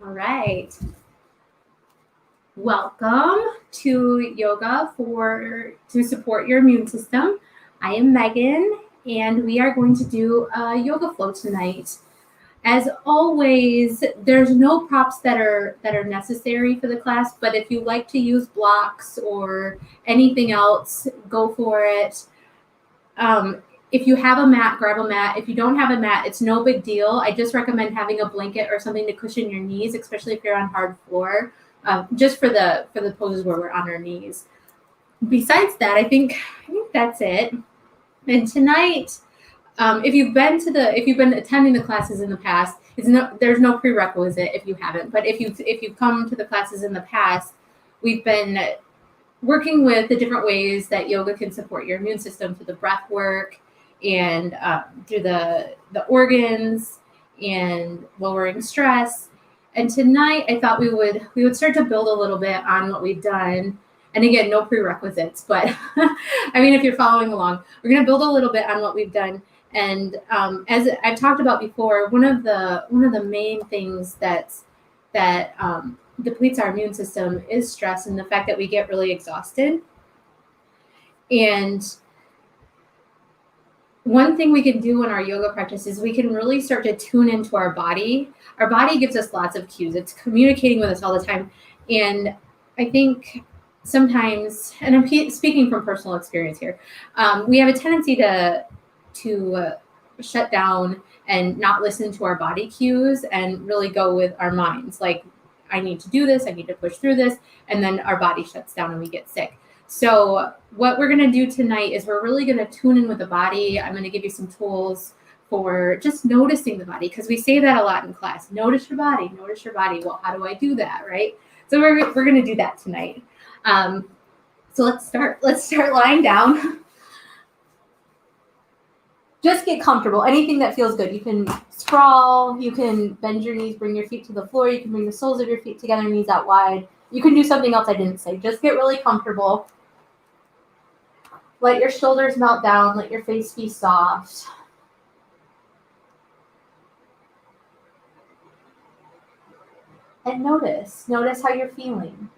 All right. Welcome to yoga to support your immune system. I am Megan, and we are going to do a yoga flow tonight. As always, there's no props that are necessary for the class, but if you like to use blocks or anything else, go for it. If you have a mat, grab a mat. If you don't have a mat, it's no big deal. I just recommend having a blanket or something to cushion your knees, especially if you're on hard floor, just for the poses where we're on our knees. Besides that, I think that's it. And tonight, if you've been attending the classes in the past, there's no prerequisite if you haven't. But if you've come to the classes in the past, we've been working with the different ways that yoga can support your immune system through the breath work and through the organs and lowering stress. And tonight I thought we would start to build a little bit on what we've done. And again, no prerequisites, but I mean, if you're following along, we're going to build a little bit on what we've done. And as I've talked about before, one of the main things that depletes our immune system is stress and the fact that we get really exhausted. And one thing we can do in our yoga practice is we can really start to tune into our body. Our body gives us lots of cues. It's communicating with us all the time. And I think sometimes, and I'm speaking from personal experience here, we have a tendency to shut down and not listen to our body cues and really go with our minds. Like, I need to do this, I need to push through this, and then our body shuts down and we get sick. So what we're going to do tonight is we're really going to tune in with the body. I'm going to give you some tools for just noticing the body, because we say that a lot in class. Notice your body, notice your body. Well, how do I do that, right? So we're going to do that tonight. So let's start. Let's start lying down. Just get comfortable. Anything that feels good. You can sprawl. You can bend your knees, bring your feet to the floor. You can bring the soles of your feet together, knees out wide. You can do something else I didn't say. Just get really comfortable. Let your shoulders melt down. Let your face be soft. And notice how you're feeling.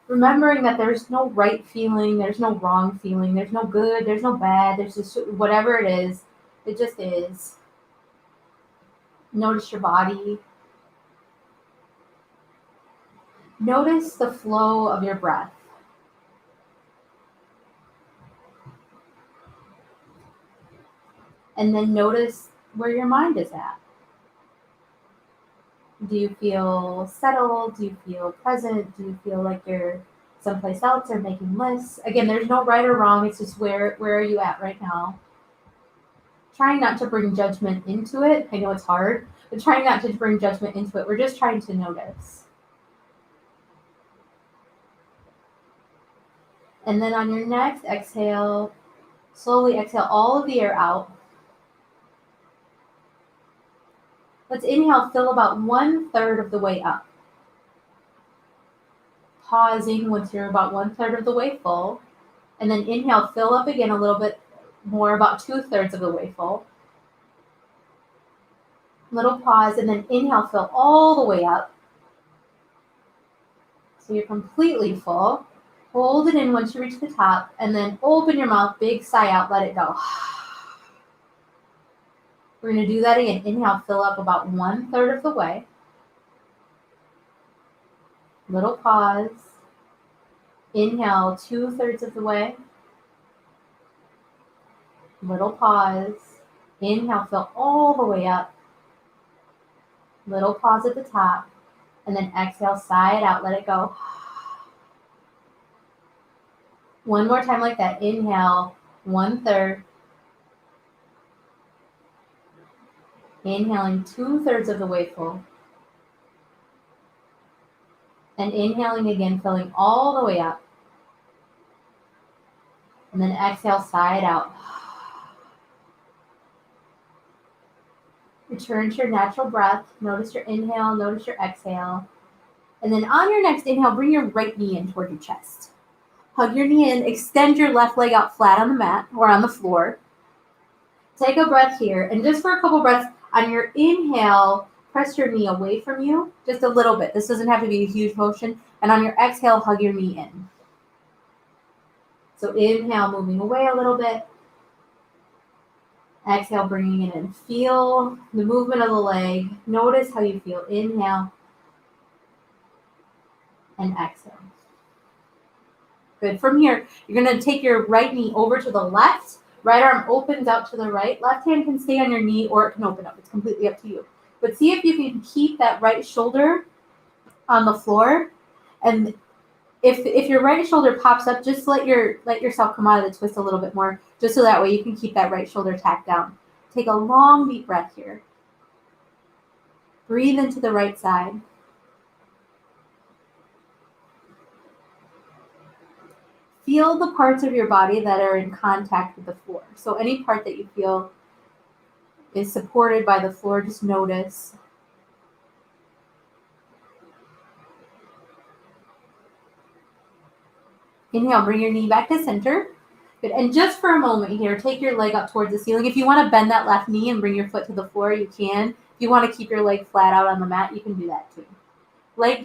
Remembering that there's no right feeling, there's no wrong feeling, there's no good, there's no bad, there's just whatever it is, it just is. Notice your body. Notice the flow of your breath. And then notice where your mind is at. Do you feel settled? Do you feel present? Do you feel like you're someplace else or making lists? Again, there's no right or wrong. It's just where are you at right now? Trying not to bring judgment into it. I know it's hard, but trying not to bring judgment into it. We're just trying to notice. And then on your next exhale, slowly exhale all of the air out. Let's inhale, fill about 1/3 of the way up. Pausing once you're about 1/3 of the way full. And then inhale, fill up again a little bit more, about 2/3 of the way full. Little pause, and then inhale, fill all the way up. So you're completely full. Hold it in once you reach the top, and then open your mouth, big sigh out, let it go. We're going to do that again. Inhale, fill up about 1/3 of the way. Little pause. Inhale, 2/3 of the way. Little pause. Inhale, fill all the way up. Little pause at the top. And then exhale, sigh it out, let it go. One more time like that. Inhale, 1/3. Inhaling 2/3 of the way full. And inhaling again, filling all the way up. And then exhale, sigh it out. Return to your natural breath. Notice your inhale, notice your exhale. And then on your next inhale, bring your right knee in toward your chest. Hug your knee in, extend your left leg out flat on the mat or on the floor. Take a breath here. And just for a couple breaths, on your inhale, press your knee away from you, just a little bit. This doesn't have to be a huge motion. And on your exhale, hug your knee in. So inhale, moving away a little bit. Exhale, bringing it in. Feel the movement of the leg. Notice how you feel. Inhale and exhale. Good. From here, you're going to take your right knee over to the left. Right arm opens out to the right. Left hand can stay on your knee or it can open up. It's completely up to you. But see if you can keep that right shoulder on the floor. And if your right shoulder pops up, just let yourself come out of the twist a little bit more, just so that way you can keep that right shoulder tacked down. Take a long deep breath here. Breathe into the right side. Feel the parts of your body that are in contact with the floor. So any part that you feel is supported by the floor, just notice. Inhale, bring your knee back to center. Good. And just for a moment here, take your leg up towards the ceiling. If you want to bend that left knee and bring your foot to the floor, you can. If you want to keep your leg flat out on the mat, you can do that too.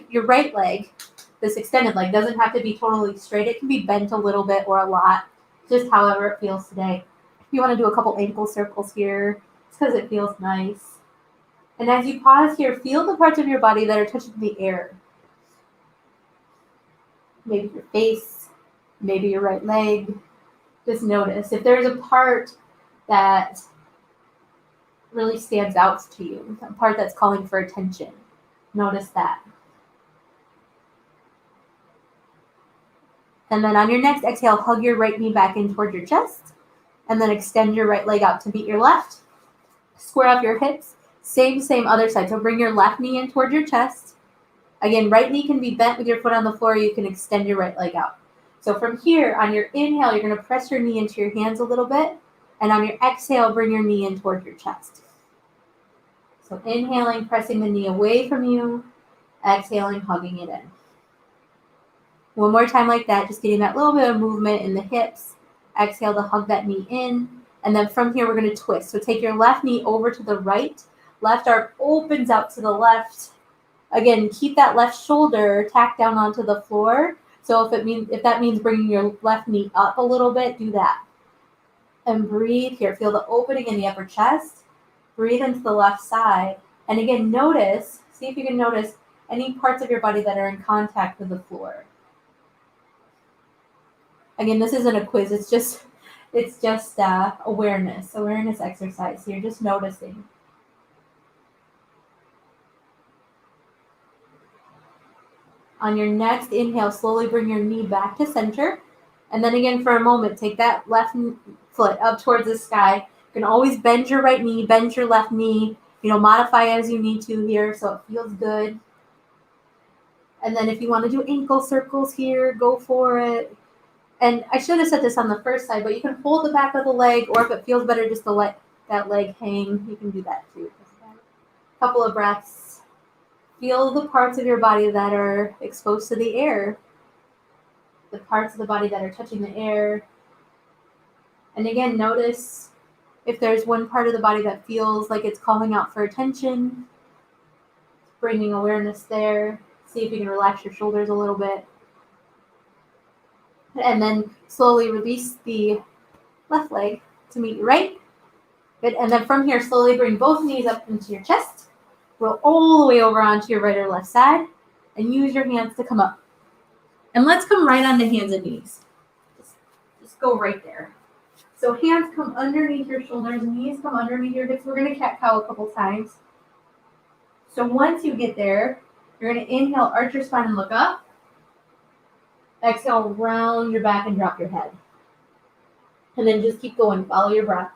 Your right leg, this extended leg, doesn't have to be totally straight. It can be bent a little bit or a lot, just however it feels today. If you want to do a couple ankle circles here, it's because it feels nice. And as you pause here, feel the parts of your body that are touching the air. Maybe your face, maybe your right leg. Just notice if there's a part that really stands out to you, a part that's calling for attention. Notice that. And then on your next exhale, hug your right knee back in toward your chest. And then extend your right leg out to meet your left. Square up your hips. Same other side. So bring your left knee in toward your chest. Again, right knee can be bent with your foot on the floor. You can extend your right leg out. So from here, on your inhale, you're going to press your knee into your hands a little bit. And on your exhale, bring your knee in toward your chest. So inhaling, pressing the knee away from you. Exhaling, hugging it in. One more time like that, just getting that little bit of movement in the hips. Exhale to hug that knee in. And then from here, we're going to twist. So take your left knee over to the right. Left arm opens out to the left. Again, keep that left shoulder tacked down onto the floor. So if that means bringing your left knee up a little bit, do that. And breathe here. Feel the opening in the upper chest. Breathe into the left side. And again, see if you can notice any parts of your body that are in contact with the floor. Again, this isn't a quiz. It's just awareness exercise. So you're just noticing. On your next inhale, slowly bring your knee back to center. And then again, for a moment, take that left foot up towards the sky. You can always bend your right knee, bend your left knee, modify as you need to here so it feels good. And then if you want to do ankle circles here, go for it. And I should have said this on the first side, but you can hold the back of the leg, or if it feels better just to let that leg hang, you can do that too. A couple of breaths. Feel the parts of your body that are exposed to the air. The parts of the body that are touching the air. And again, notice if there's one part of the body that feels like it's calling out for attention. Bringing awareness there. See if you can relax your shoulders a little bit. And then slowly release the left leg to meet your right. Good. And then from here, slowly bring both knees up into your chest. Roll all the way over onto your right or left side. And use your hands to come up. And let's come right onto hands and knees. Just go right there. So hands come underneath your shoulders, knees come underneath your hips. We're going to cat-cow a couple times. So once you get there, you're going to inhale, arch your spine and look up. Exhale, round your back and drop your head. And then just keep going. Follow your breath.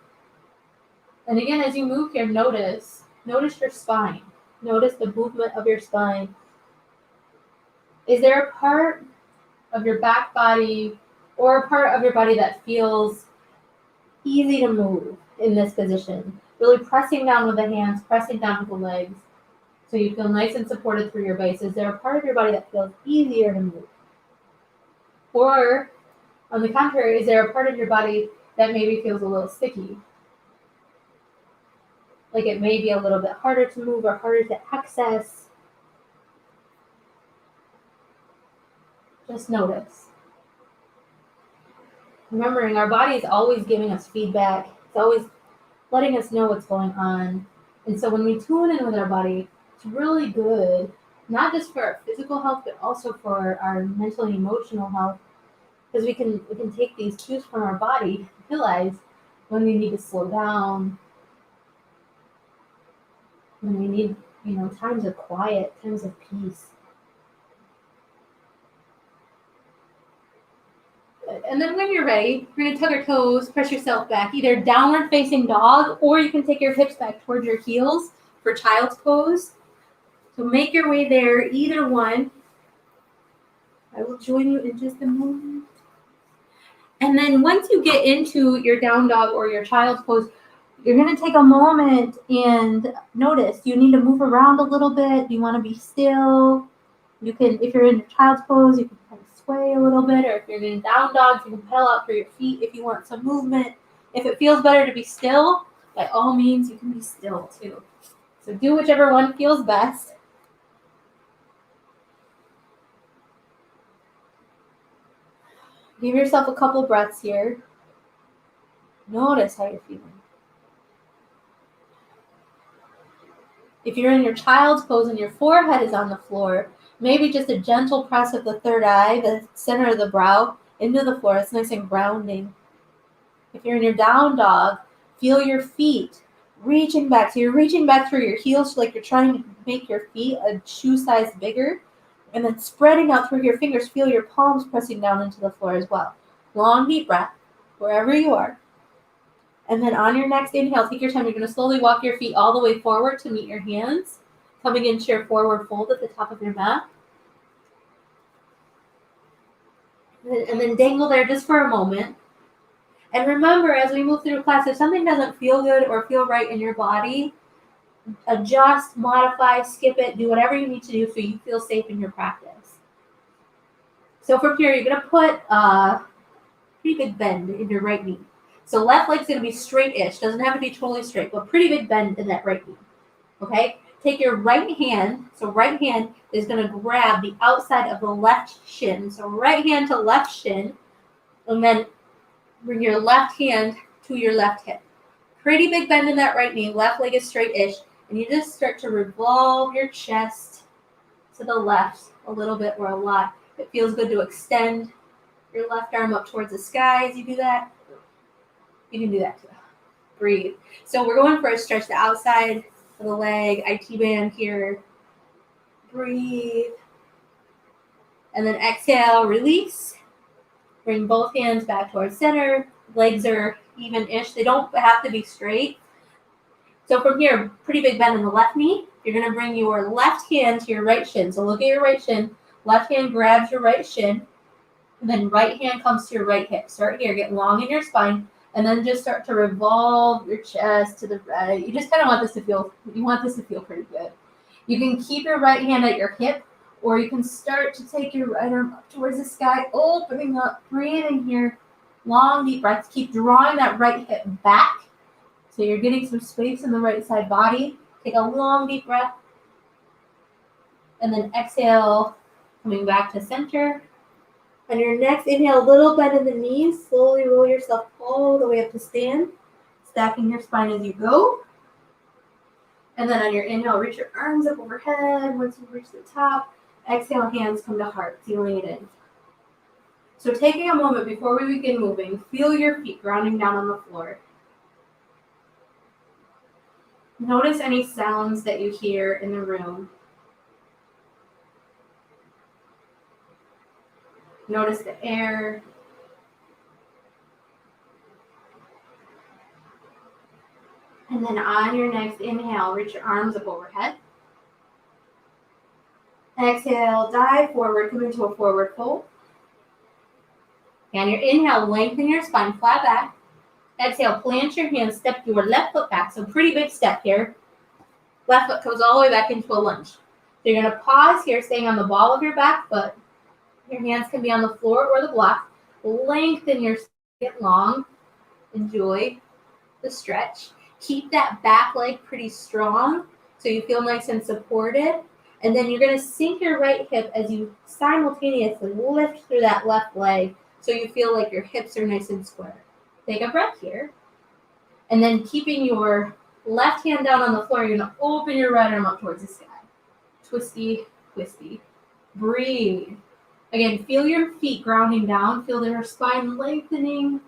And again, as you move here, notice your spine. Notice the movement of your spine. Is there a part of your back body or a part of your body that feels easy to move in this position? Really pressing down with the hands, pressing down with the legs, so you feel nice and supported through your base. Is there a part of your body that feels easier to move? Or, on the contrary, is there a part of your body that maybe feels a little sticky? like it may be a little bit harder to move or harder to access. Just notice. Remembering our body is always giving us feedback. It's always letting us know what's going on. And so when we tune in with our body, it's really good, not just for our physical health, but also for our mental and emotional health. Because we can take these cues from our body and realize when we need to slow down, when we need, times of quiet, times of peace. And then when you're ready, we're going to tug our toes, press yourself back, either downward facing dog, or you can take your hips back towards your heels for child's pose. So make your way there, either one. I will join you in just a moment. And then once you get into your down dog or your child's pose, you're going to take a moment and notice. You need to move around a little bit. You want to be still. You can, if you're in your child's pose, you can kind of sway a little bit, or if you're in down dog, you can pedal out through your feet if you want some movement. If it feels better to be still, by all means, you can be still too. So do whichever one feels best. Give yourself a couple breaths here. Notice how you're feeling. If you're in your child's pose and your forehead is on the floor, maybe just a gentle press of the third eye, the center of the brow, into the floor. It's nice and grounding. If you're in your down dog, feel your feet reaching back. So you're reaching back through your heels like you're trying to make your feet a shoe size bigger. And then spreading out through your fingers, feel your palms pressing down into the floor as well. Long, deep breath, wherever you are. And then on your next inhale, take your time. You're going to slowly walk your feet all the way forward to meet your hands, coming into your forward fold at the top of your mat. And then dangle there just for a moment. And remember, as we move through class, if something doesn't feel good or feel right in your body, adjust, modify, skip it, do whatever you need to do so you feel safe in your practice. So from here, you're going to put a pretty big bend in your right knee. So left leg's going to be straight-ish. Doesn't have to be totally straight, but pretty big bend in that right knee. Okay? Take your right hand. So right hand is going to grab the outside of the left shin. So right hand to left shin. And then bring your left hand to your left hip. Pretty big bend in that right knee. Left leg is straight-ish. And you just start to revolve your chest to the left a little bit or a lot. It feels good to extend your left arm up towards the sky as you do that. You can do that too. Breathe. So we're going for a stretch the outside of the leg, IT band here. Breathe. And then exhale, release. Bring both hands back towards center. Legs are even-ish. They don't have to be straight. So from here, pretty big bend in the left knee. You're going to bring your left hand to your right shin. So look at your right shin. Left hand grabs your right shin. And then right hand comes to your right hip. Start here. Get long in your spine. And then just start to revolve your chest to the right. You just kind of want this to feel, pretty good. You can keep your right hand at your hip, or you can start to take your right arm up towards the sky, opening up, breathing here. Long, deep breaths. Keep drawing that right hip back. So you're getting some space in the right side body. Take a long, deep breath. And then exhale, coming back to center. On your next inhale, a little bend in the knees. Slowly roll yourself all the way up to stand. Stacking your spine as you go. And then on your inhale, reach your arms up overhead. Once you reach the top, exhale, hands come to heart, sealing it in. So taking a moment before we begin moving, feel your feet grounding down on the floor. Notice any sounds that you hear in the room. Notice the air. And then on your next inhale, reach your arms up overhead. Exhale, dive forward, come into a forward fold. And your inhale, lengthen your spine, flat back. Exhale, plant your hands, step your left foot back. So pretty big step here. Left foot goes all the way back into a lunge. So you're going to pause here, staying on the ball of your back foot. Your hands can be on the floor or the block. Lengthen your spine, get long. Enjoy the stretch. Keep that back leg pretty strong so you feel nice and supported. And then you're going to sink your right hip as you simultaneously lift through that left leg so you feel like your hips are nice and square. Take a breath here. And then keeping your left hand down on the floor, you're going to open your right arm up towards the sky. Twisty, twisty. Breathe. Again, feel your feet grounding down. Feel their spine lengthening.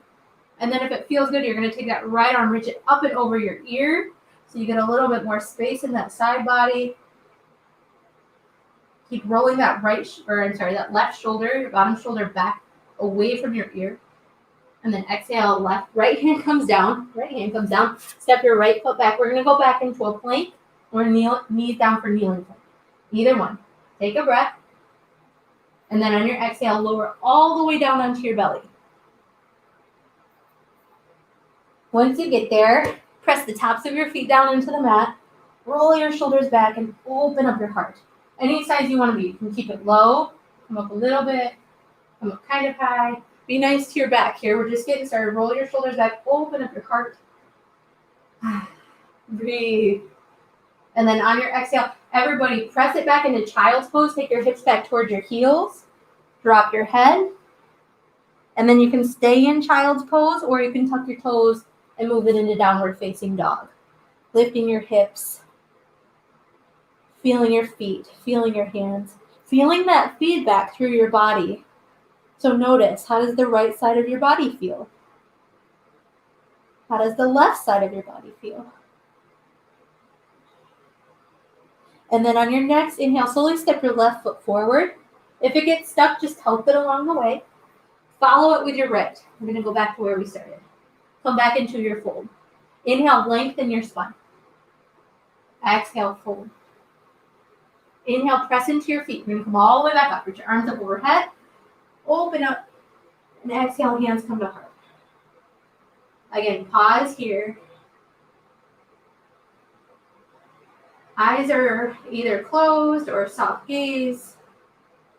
And then if it feels good, you're going to take that right arm, reach it up and over your ear so you get a little bit more space in that side body. Keep rolling that that left shoulder, your bottom shoulder back away from your ear. And then exhale, right hand comes down. Step your right foot back. We're going to go back into a plank or knees down for kneeling plank. Either one. Take a breath. And then on your exhale, lower all the way down onto your belly. Once you get there, press the tops of your feet down into the mat. Roll your shoulders back and open up your heart. Any size you want to be. You can keep it low, come up a little bit, come up kind of high. Be nice to your back here. We're just getting started. Roll your shoulders back, open up your heart. Breathe. And then on your exhale, everybody press it back into child's pose. Take your hips back towards your heels. Drop your head. And then you can stay in child's pose or you can tuck your toes and move it into downward facing dog. Lifting your hips. Feeling your feet. Feeling your hands. Feeling that feedback through your body. So notice, how does the right side of your body feel? How does the left side of your body feel? And then on your next inhale, slowly step your left foot forward. If it gets stuck, just help it along the way. Follow it with your right. We're going to go back to where we started. Come back into your fold. Inhale, lengthen your spine. Exhale, fold. Inhale, press into your feet. We're going to come all the way back up. Reach your arms up overhead. Open up. And exhale, hands come to heart. Again, pause here. Eyes are either closed or soft gaze.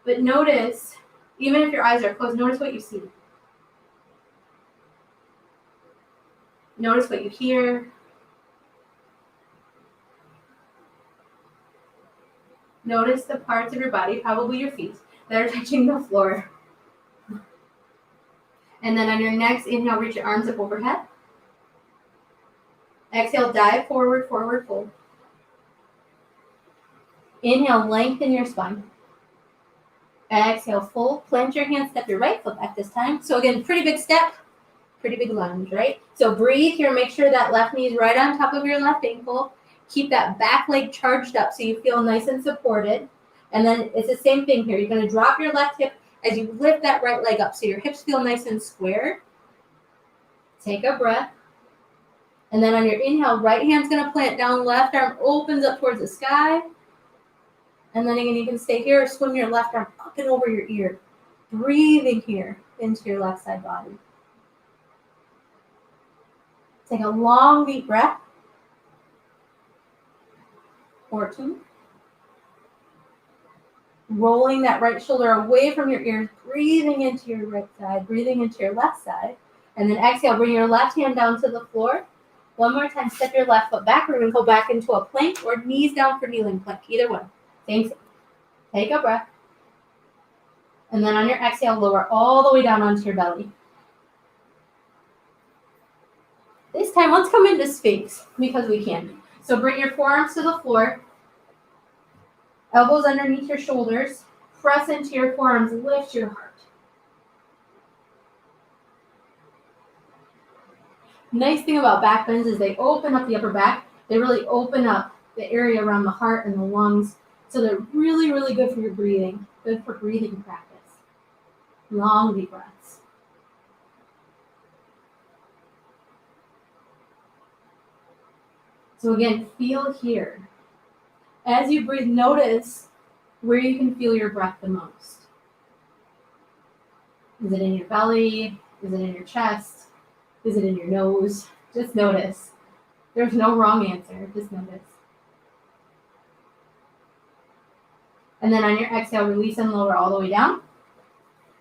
But notice, even if your eyes are closed, notice what you see. Notice what you hear. Notice the parts of your body, probably your feet, that are touching the floor. And then on your next inhale, reach your arms up overhead. Exhale, dive forward, forward fold. Inhale, lengthen your spine. Exhale, fold. Plant your hands, step your right foot back this time. So again, pretty big step, pretty big lunge, right? So breathe here. Make sure that left knee is right on top of your left ankle. Keep that back leg charged up so you feel nice and supported. And then it's the same thing here. You're going to drop your left hip as you lift that right leg up so your hips feel nice and square. Take a breath. And then on your inhale, right hand's going to plant down, left arm opens up towards the sky. And then again, you can stay here or swing your left arm up and over your ear. Breathing here into your left side body. Take a long, deep breath. Or two. Rolling that right shoulder away from your ears, breathing into your right side, breathing into your left side. And then exhale, bring your left hand down to the floor. One more time, step your left foot back. We're going to go back into a plank or knees down for kneeling plank, either one. Same thing. Take a breath. And then on your exhale, lower all the way down onto your belly. This time, let's come into Sphinx because we can. So bring your forearms to the floor. Elbows underneath your shoulders. Press into your forearms. Lift your heart. Nice thing about back bends is they open up the upper back. They really open up the area around the heart and the lungs. So they're really, really good for your breathing. Good for breathing practice. Long, deep breaths. So again, feel here. As you breathe, notice where you can feel your breath the most. Is it in your belly? Is it in your chest? Is it in your nose? Just notice. There's no wrong answer. Just notice. And then on your exhale, release and lower all the way down.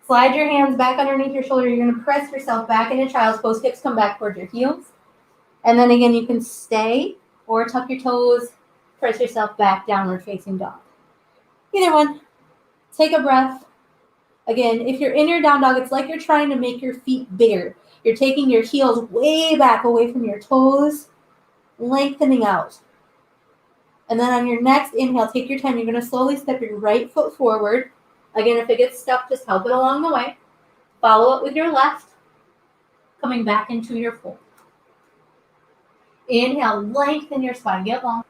Slide your hands back underneath your shoulder. You're going to press yourself back into child's pose. Hips come back towards your heels. And then again, you can stay or tuck your toes, press yourself back, downward facing dog. Either one. Take a breath. Again, if you're in your down dog, it's like you're trying to make your feet bigger. You're taking your heels way back away from your toes, lengthening out. And then on your next inhale, take your time. You're going to slowly step your right foot forward. Again, if it gets stuck, just help it along the way. Follow it with your left, coming back into your fold. Inhale, lengthen your spine, get long.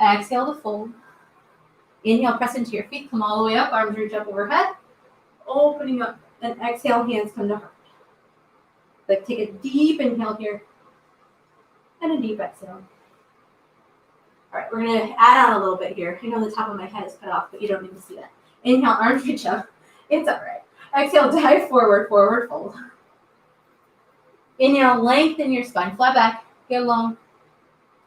Exhale to fold. Inhale, press into your feet, come all the way up, arms reach up overhead. Opening up, and exhale, hands come to heart. Like take a deep inhale here, and a deep exhale. All right, we're going to add on a little bit here. I know the top of my head is cut off, but you don't need to see that. Inhale, arms reach up. It's all right. Exhale, dive forward, forward fold. Inhale, lengthen your spine, flat back, get long.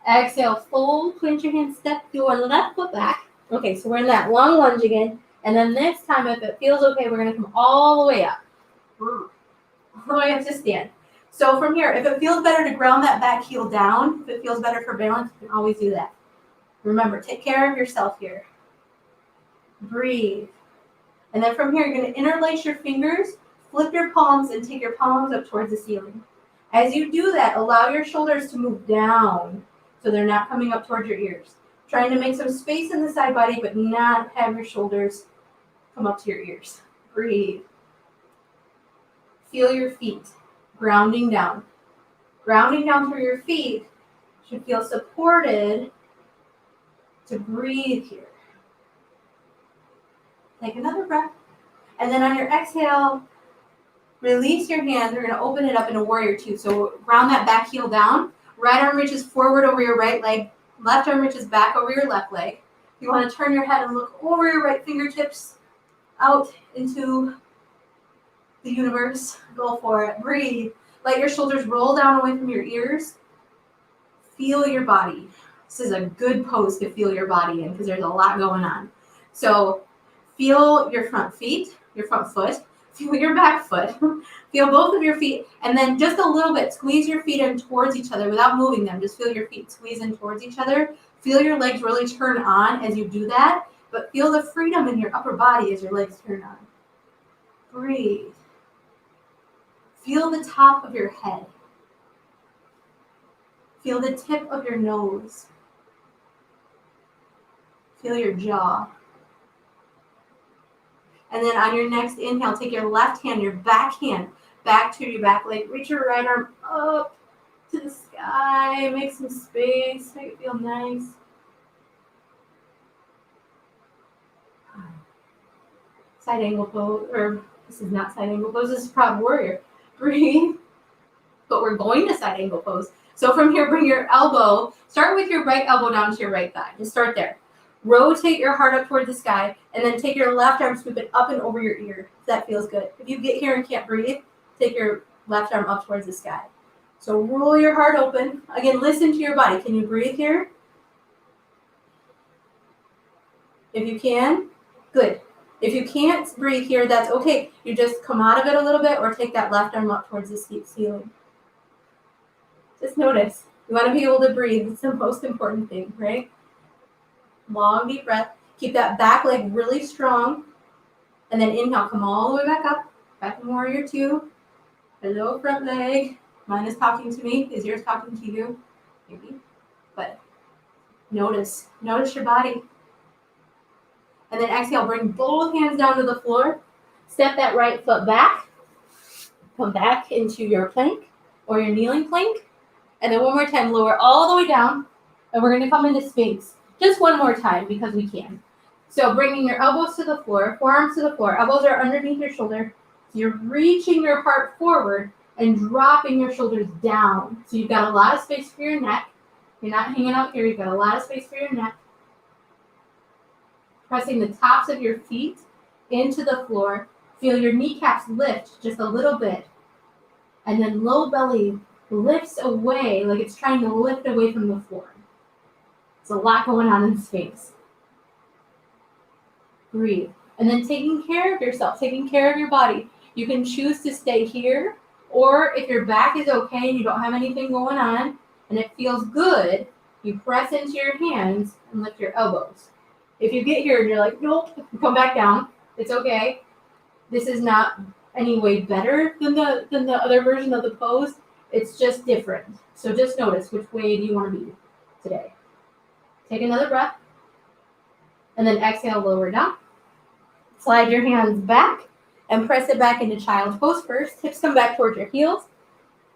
Exhale, fold, plant your hands, step your left foot back. Okay, so we're in that long lunge again. And then this time, if it feels okay, we're going to come all the way up. All the way up to stand. So from here, if it feels better to ground that back heel down, if it feels better for balance, you can always do that. Remember, take care of yourself here. Breathe. And then from here, you're going to interlace your fingers, flip your palms, and take your palms up towards the ceiling. As you do that, allow your shoulders to move down so they're not coming up towards your ears. Trying to make some space in the side body, but not have your shoulders come up to your ears. Breathe. Feel your feet grounding down. Grounding down through your feet should feel supported to breathe here. Take another breath. And then on your exhale, release your hands. We're going to open it up in a warrior two. So ground that back heel down. Right arm reaches forward over your right leg. Left arm reaches back over your left leg. You want to turn your head and look over your right fingertips out into the universe. Go for it. Breathe. Let your shoulders roll down away from your ears. Feel your body. This is a good pose to feel your body in because there's a lot going on. So feel your front feet, your front foot. Feel your back foot. Feel both of your feet. And then just a little bit, squeeze your feet in towards each other without moving them. Just feel your feet squeeze in towards each other. Feel your legs really turn on as you do that. But feel the freedom in your upper body as your legs turn on. Breathe. Feel the top of your head. Feel the tip of your nose. Feel your jaw. And then on your next inhale, take your left hand, your back hand, back to your back leg. Reach your right arm up to the sky. Make some space. Make it feel nice. Side angle pose, or this is not side angle pose, this is proud warrior. Breathe. But we're going to side angle pose. So from here, bring your elbow, start with your right elbow down to your right thigh. Just start there. Rotate your heart up toward the sky, and then take your left arm, scoop it up and over your ear, if that feels good. If you get here and can't breathe, take your left arm up towards the sky. So roll your heart open. Again, listen to your body. Can you breathe here? If you can, good. If you can't breathe here, that's okay. You just come out of it a little bit or take that left arm up towards the ceiling. Just notice. You want to be able to breathe. It's the most important thing, right? Long, deep breath. Keep that back leg really strong. And then inhale, come all the way back up. Back in warrior two. Hello, front leg. Mine is talking to me. Is yours talking to you? Maybe. But notice your body. And then exhale, bring both hands down to the floor. Step that right foot back. Come back into your plank or your kneeling plank. And then one more time, lower all the way down. And we're going to come into Sphinx. Just one more time because we can. So bringing your elbows to the floor, forearms to the floor. Elbows are underneath your shoulder. So you're reaching your heart forward and dropping your shoulders down. So you've got a lot of space for your neck. You're not hanging out here. You've got a lot of space for your neck. Pressing the tops of your feet into the floor. Feel your kneecaps lift just a little bit. And then low belly lifts away like it's trying to lift away from the floor. There's a lot going on in Sphinx. Breathe. And then taking care of yourself, taking care of your body. You can choose to stay here Or if your back is okay and you don't have anything going on and it feels good, you press into your hands and lift your elbows. If you get here and you're like, nope, come back down. It's okay. This is not any way better than the other version of the pose. It's just different. So just notice, which way do you want to be today? Take another breath. And then exhale, lower down. Slide your hands back and press it back into child's pose first. Hips come back towards your heels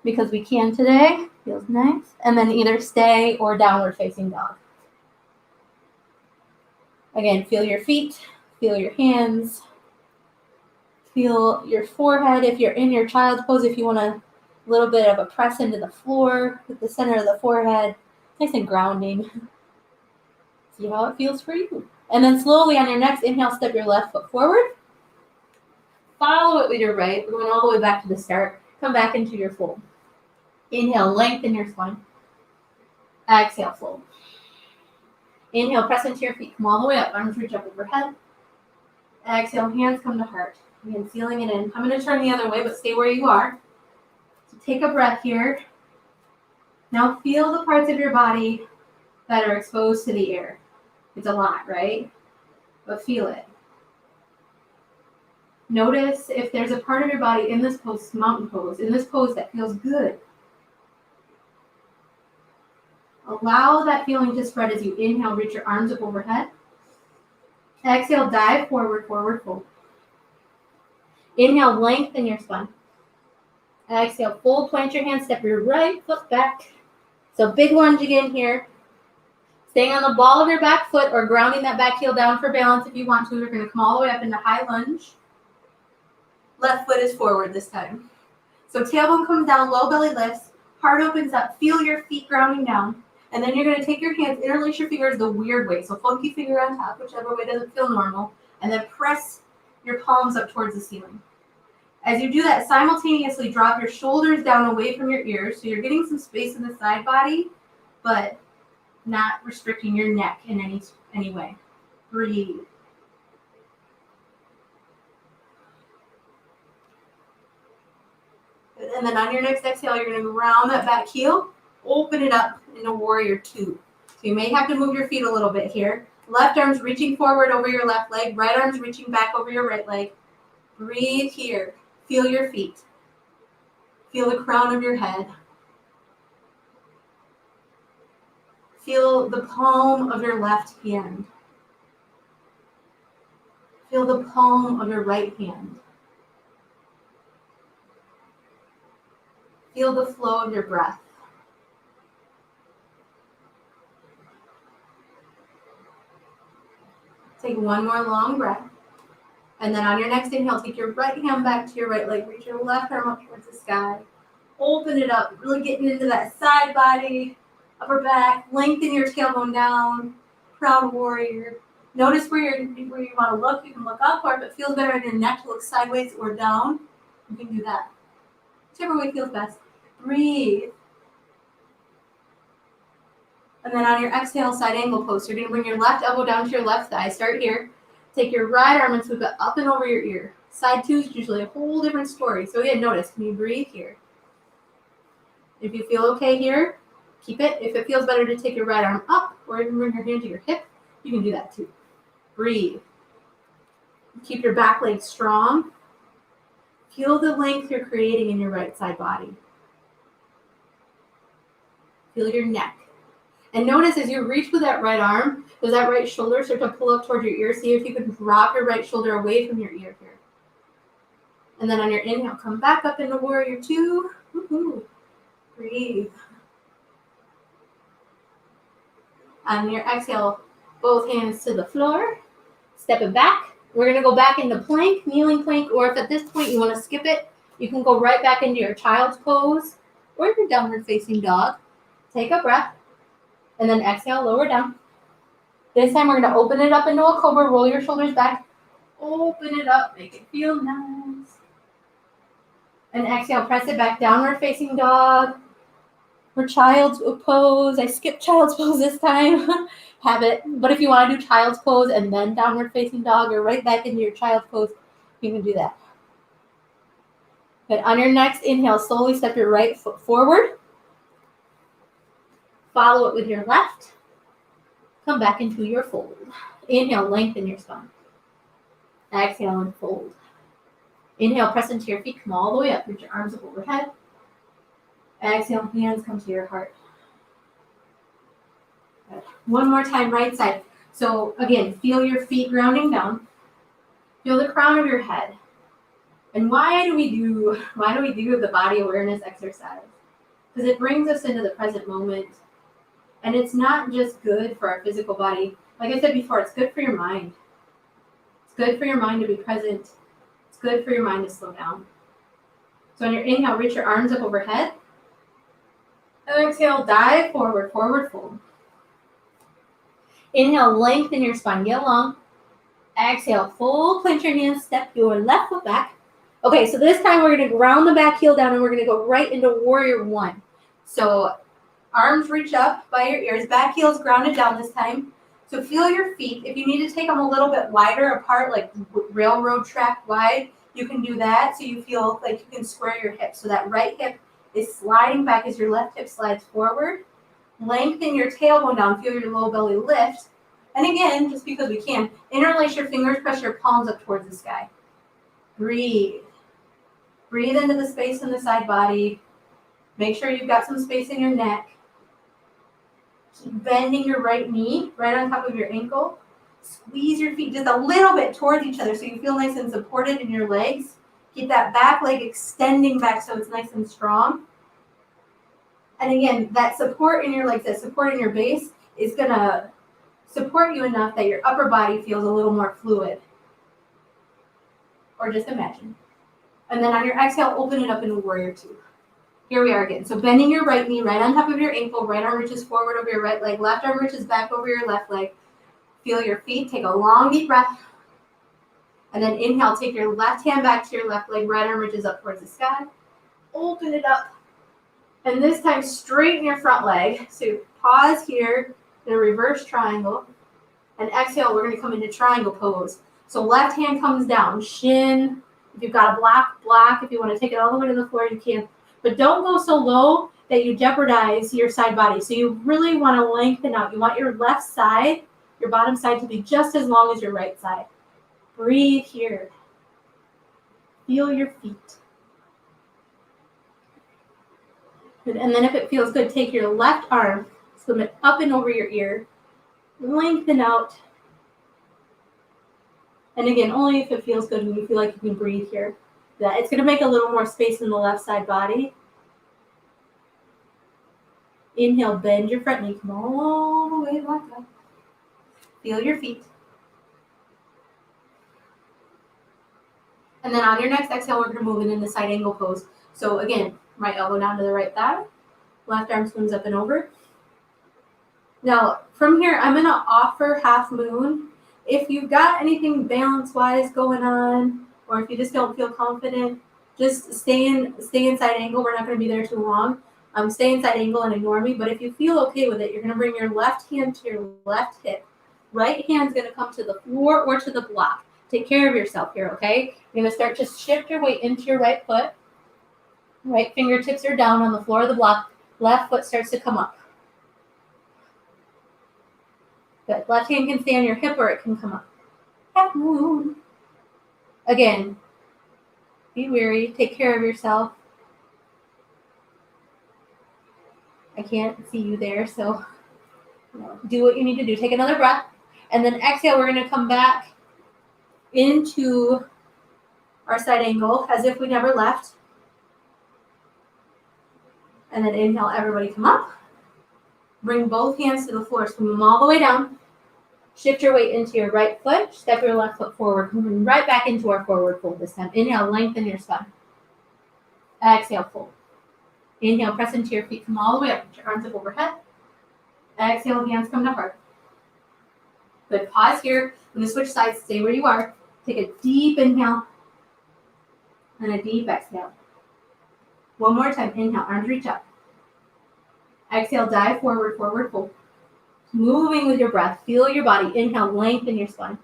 because we can today. Feels nice. And then either stay or downward facing dog. Again, feel your feet, feel your hands, feel your forehead. If you're in your child's pose, if you want a little bit of a press into the floor with the center of the forehead, nice and grounding. See how it feels for you. And then slowly on your next inhale, step your left foot forward. Follow it with your right. We're going all the way back to the start. Come back into your fold. Inhale, lengthen your spine. Exhale, fold. Inhale, press into your feet. Come all the way up. Arms reach up overhead. Exhale, hands come to heart. Again, feeling it in. I'm going to turn the other way, but stay where you are. So take a breath here. Now feel the parts of your body that are exposed to the air. It's a lot, right? But feel it. Notice if there's a part of your body in this pose, mountain pose, in this pose that feels good. Allow that feeling to spread as you inhale, reach your arms up overhead. Exhale, dive forward, forward fold. Inhale, lengthen your spine. Exhale, full plant your hands, step your right foot back. So big lunge again here. Staying on the ball of your back foot or grounding that back heel down for balance if you want to. We're going to come all the way up into high lunge. Left foot is forward this time. So tailbone comes down, low belly lifts, heart opens up, feel your feet grounding down. And then you're going to take your hands, interlace your fingers the weird way. So funky finger on top, whichever way doesn't feel normal. And then press your palms up towards the ceiling. As you do that, simultaneously drop your shoulders down away from your ears. So you're getting some space in the side body, but not restricting your neck in any way. Breathe. And then on your next exhale, you're going to round that back heel, open it up into warrior two. So you may have to move your feet a little bit here. Left arm's reaching forward over your left leg. Right arm's reaching back over your right leg. Breathe here. Feel your feet. Feel the crown of your head. Feel the palm of your left hand. Feel the palm of your right hand. Feel the flow of your breath. Take one more long breath. And then on your next inhale, take your right hand back to your right leg. Reach your left arm up towards the sky. Open it up, really getting into that side body, upper back. Lengthen your tailbone down. Proud warrior. Notice where you want to look. You can look up, or if it feels better in your neck to look sideways or down, you can do that. Whichever way feels best. Breathe. And then on your exhale, side angle pose. You're going to bring your left elbow down to your left thigh. Start here. Take your right arm and sweep it up and over your ear. Side two is usually a whole different story. So again, notice, can you breathe here? If you feel okay here, keep it. If it feels better to take your right arm up or even bring your hand to your hip, you can do that too. Breathe. Keep your back leg strong. Feel the length you're creating in your right side body. Feel your neck. And notice as you reach with that right arm, does that right shoulder start to pull up toward your ear? See if you can drop your right shoulder away from your ear here. And then on your inhale, come back up into warrior two. Woo-hoo. Breathe. On your exhale, both hands to the floor. Step it back. We're going to go back into plank, kneeling plank, or if at this point you want to skip it, you can go right back into your child's pose or your downward facing dog. Take a breath. And then exhale, lower down. This time we're going to open it up into a cobra. Roll your shoulders back. Open it up. Make it feel nice. And exhale, press it back. Downward facing dog. Or child's pose. I skipped child's pose this time. Habit. But if you want to do child's pose and then downward facing dog or right back into your child's pose, you can do that. Good. On your next inhale, slowly step your right foot forward. Follow it with your left. Come back into your fold. Inhale, lengthen your spine. Exhale and fold. Inhale, press into your feet. Come all the way up. Reach your arms up overhead. Exhale, hands come to your heart. Good. One more time, right side. So again, feel your feet grounding down. Feel the crown of your head. And why do we do the body awareness exercise? Because it brings us into the present moment. And it's not just good for our physical body. Like I said before, it's good for your mind. It's good for your mind to be present. It's good for your mind to slow down. So on your inhale, reach your arms up overhead. And exhale, dive forward, forward fold. Inhale, lengthen your spine, get long. Exhale, full plank your hands, step your left foot back. Okay, so this time we're going to ground the back heel down and we're going to go right into warrior one. So arms reach up by your ears, back heel's grounded down this time. So feel your feet. If you need to take them a little bit wider apart, like railroad track wide, you can do that so you feel like you can square your hips. So that right hip is sliding back as your left hip slides forward. Lengthen your tailbone down, feel your low belly lift. And again, just because we can, interlace your fingers, press your palms up towards the sky. Breathe. Breathe into the space in the side body. Make sure you've got some space in your neck. Keep bending your right knee right on top of your ankle. Squeeze your feet just a little bit towards each other so you feel nice and supported in your legs. Keep that back leg extending back so it's nice and strong. And again, that support in your legs, that support in your base is going to support you enough that your upper body feels a little more fluid. Or just imagine. And then on your exhale, open it up into warrior two. Here we are again. So bending your right knee right on top of your ankle, right arm reaches forward over your right leg, left arm reaches back over your left leg. Feel your feet, take a long deep breath. And then inhale, take your left hand back to your left leg, right arm reaches up towards the sky. Open it up. And this time straighten your front leg. So pause here in a reverse triangle. And exhale, we're going to come into triangle pose. So left hand comes down, shin. If you've got a block. If you want to take it all the way to the floor, you can. But don't go so low that you jeopardize your side body. So you really want to lengthen out. You want your left side, your bottom side, to be just as long as your right side. Breathe here. Feel your feet. And then if it feels good, take your left arm, swim it up and over your ear. Lengthen out. And again, only if it feels good and you feel like you can breathe here. That it's going to make a little more space in the left side body. Inhale, bend your front knee. Come all the way back up. Feel your feet. And then on your next exhale, we're going to move it into side angle pose. So again, right elbow down to the right thigh. Left arm swims up and over. Now, from here, I'm going to offer half moon. If you've got anything balance-wise going on, or if you just don't feel confident, just stay in side angle. We're not going to be there too long. Stay in side angle and ignore me. But if you feel okay with it, you're going to bring your left hand to your left hip. Right hand's going to come to the floor or to the block. Take care of yourself here, okay? You're going to start to shift your weight into your right foot. Right fingertips are down on the floor of the block. Left foot starts to come up. Good. Left hand can stay on your hip or it can come up. Half moon. Again, be weary. Take care of yourself. I can't see you there, so do what you need to do. Take another breath. And then exhale, we're going to come back into our side angle as if we never left. And then inhale, everybody come up. Bring both hands to the floor. Swim them all the way down. Shift your weight into your right foot. Step your left foot forward. Moving right back into our forward fold this time. Inhale, lengthen your spine. Exhale, fold. Inhale, press into your feet. Come all the way up. Put your arms up overhead. Exhale, hands come to heart. Good. Pause here. When you switch sides, stay where you are. Take a deep inhale and a deep exhale. One more time. Inhale, arms reach up. Exhale, dive forward, forward fold. Moving with your breath. Feel your body. Inhale, lengthen your spine.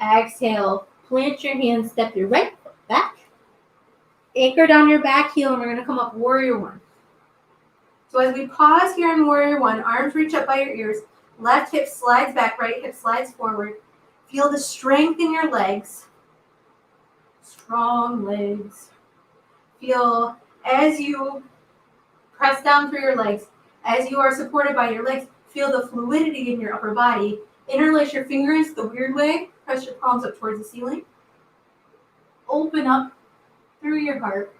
Exhale, plant your hands, step your right foot back. anchor down your back heel, and we're going to come up warrior one. So as we pause here in warrior one, arms reach up by your ears, left hip slides back, right hip slides forward. Feel the strength in your legs. Strong legs. Feel as you press down through your legs, as you are supported by your legs, feel the fluidity in your upper body. Interlace your fingers the weird way. Press your palms up towards the ceiling. Open up through your heart.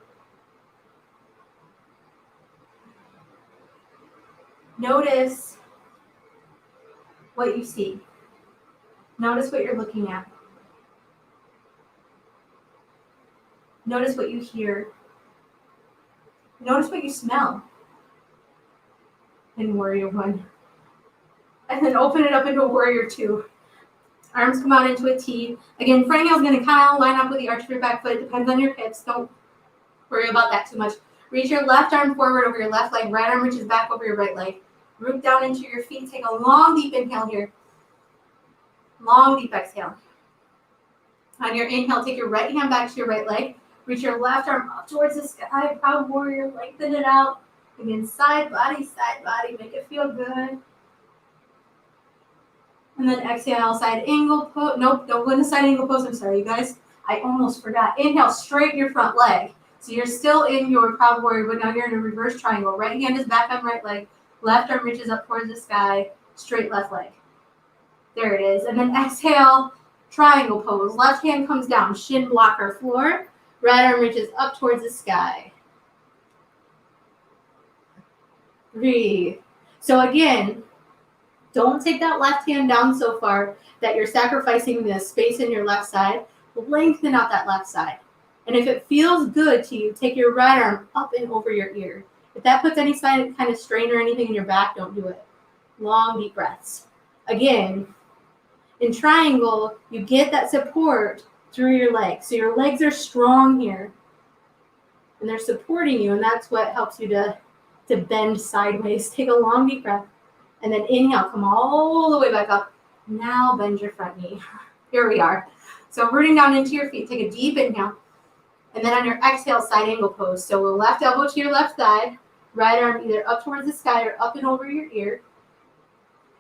Notice what you see. Notice what you're looking at. Notice what you hear. Notice what you smell in warrior one. And then open it up into a warrior two. Arms come out into a T. Again, front heel is going to kind of line up with the arch of your back foot. It depends on your hips. Don't worry about that too much. Reach your left arm forward over your left leg. Right arm reaches back over your right leg. Root down into your feet. Take a long, deep inhale here. Long, deep exhale. On your inhale, take your right hand back to your right leg. Reach your left arm up towards the sky. Proud warrior. Lengthen it out. Again, side body. Make it feel good. And then exhale, side angle pose. Nope, don't go into side angle pose. I'm sorry, you guys. I almost forgot. Inhale, straighten your front leg. So you're still in your proud warrior, but now you're in a reverse triangle. Right hand is back on right leg. Left arm reaches up towards the sky. Straight left leg. There it is. And then exhale, triangle pose. Left hand comes down, shin blocker floor. Right arm reaches up towards the sky. Breathe. So again, don't take that left hand down so far that you're sacrificing the space in your left side. Lengthen out that left side. And if it feels good to you, take your right arm up and over your ear. If that puts any kind of strain or anything in your back, don't do it. Long, deep breaths. Again, in triangle, you get that support through your legs. So your legs are strong here. And they're supporting you, and that's what helps you to bend sideways. Take a long, deep breath. And then inhale, come all the way back up. Now bend your front knee. Here we are. So rooting down into your feet. Take a deep inhale. And then on your exhale, side angle pose. So left elbow to your left thigh. Right arm either up towards the sky or up and over your ear.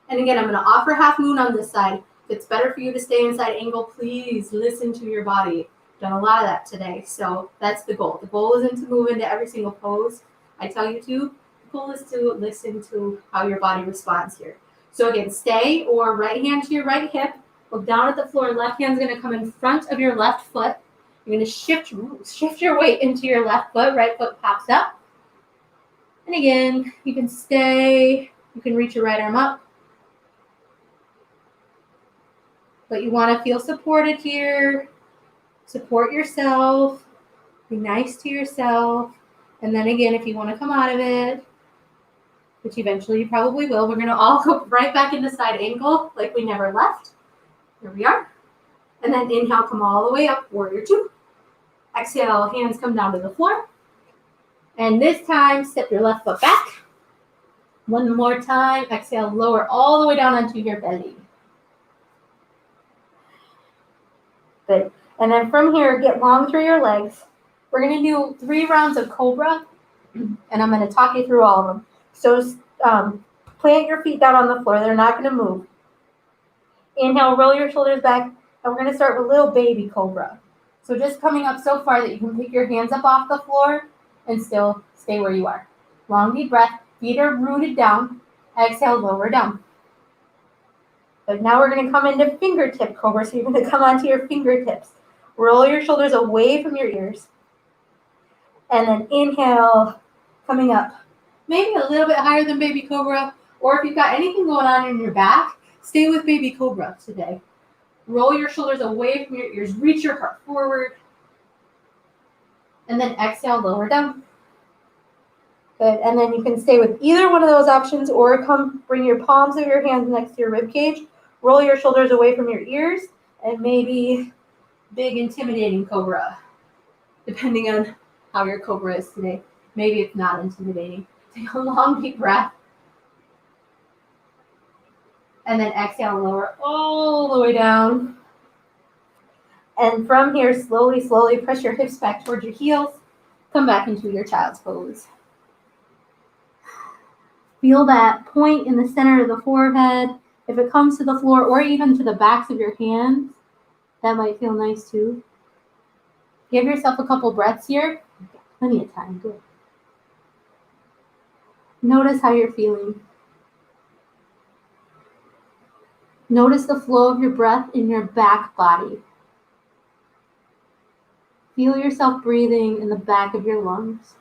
And again, I'm going to offer half moon on this side. If it's better for you to stay in side angle, please listen to your body. Done a lot of that today. So that's the goal. The goal isn't to move into every single pose I tell you to. The goal is to listen to how your body responds here. So again, stay or right hand to your right hip. Look down at the floor. Left hand's going to come in front of your left foot. You're going to shift your weight into your left foot. Right foot pops up. And again, you can stay. You can reach your right arm up. But you want to feel supported here. Support yourself. Be nice to yourself. And then again, if you want to come out of it, which eventually you probably will, we're going to all go right back into side angle like we never left. Here we are. And then inhale, come all the way up, warrior two. Exhale, hands come down to the floor. And this time, step your left foot back. One more time. Exhale, lower all the way down onto your belly. Good. And then from here, get long through your legs. We're going to do 3 rounds of cobra, and I'm going to talk you through all of them. So plant your feet down on the floor. They're not going to move. Inhale, roll your shoulders back, and we're going to start with little baby cobra. So just coming up so far that you can pick your hands up off the floor and still stay where you are. Long, deep breath. Feet are rooted down. Exhale, lower down. But now we're going to come into fingertip cobra. So you're going to come onto your fingertips. Roll your shoulders away from your ears. And then inhale, coming up. Maybe a little bit higher than baby cobra. Or if you've got anything going on in your back, stay with baby cobra today. Roll your shoulders away from your ears. Reach your heart forward. And then exhale, lower down. Good. And then you can stay with either one of those options or come bring your palms of your hands next to your rib cage. Roll your shoulders away from your ears. And maybe big intimidating cobra. Depending on how your cobra is today. Maybe it's not intimidating. Take a long deep breath. And then exhale, lower all the way down. And from here, slowly press your hips back towards your heels. Come back into your child's pose. Feel that point in the center of the forehead. If it comes to the floor or even to the backs of your hands, that might feel nice too. Give yourself a couple breaths here. Plenty of time. Good. Notice how you're feeling. Notice the flow of your breath in your back body. Feel yourself breathing in the back of your lungs.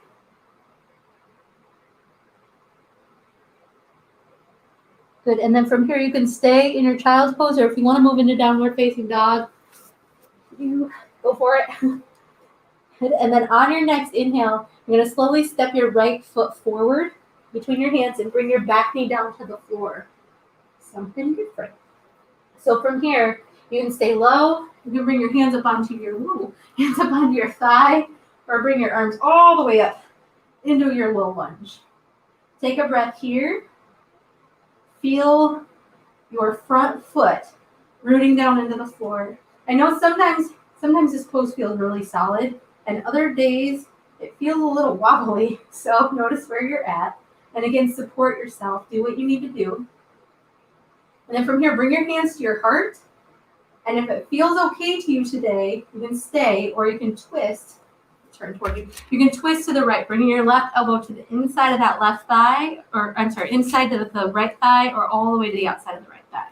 Good. And then from here, you can stay in your child's pose, or if you want to move into downward facing dog, you go for it. Good. And then on your next inhale, you're going to slowly step your right foot forward between your hands and bring your back knee down to the floor. Something different. So from here, you can stay low. You can bring your hands up onto your thigh, or bring your arms all the way up into your low lunge. Take a breath here. Feel your front foot rooting down into the floor. I know sometimes this pose feels really solid, and other days it feels a little wobbly. So notice where you're at. And again, support yourself. Do what you need to do. And then from here, bring your hands to your heart. And if it feels okay to you today, you can stay, or you can twist. Turn toward you. You can twist to the right, bringing your left elbow to the inside of that left thigh, inside of the right thigh, or all the way to the outside of the right thigh.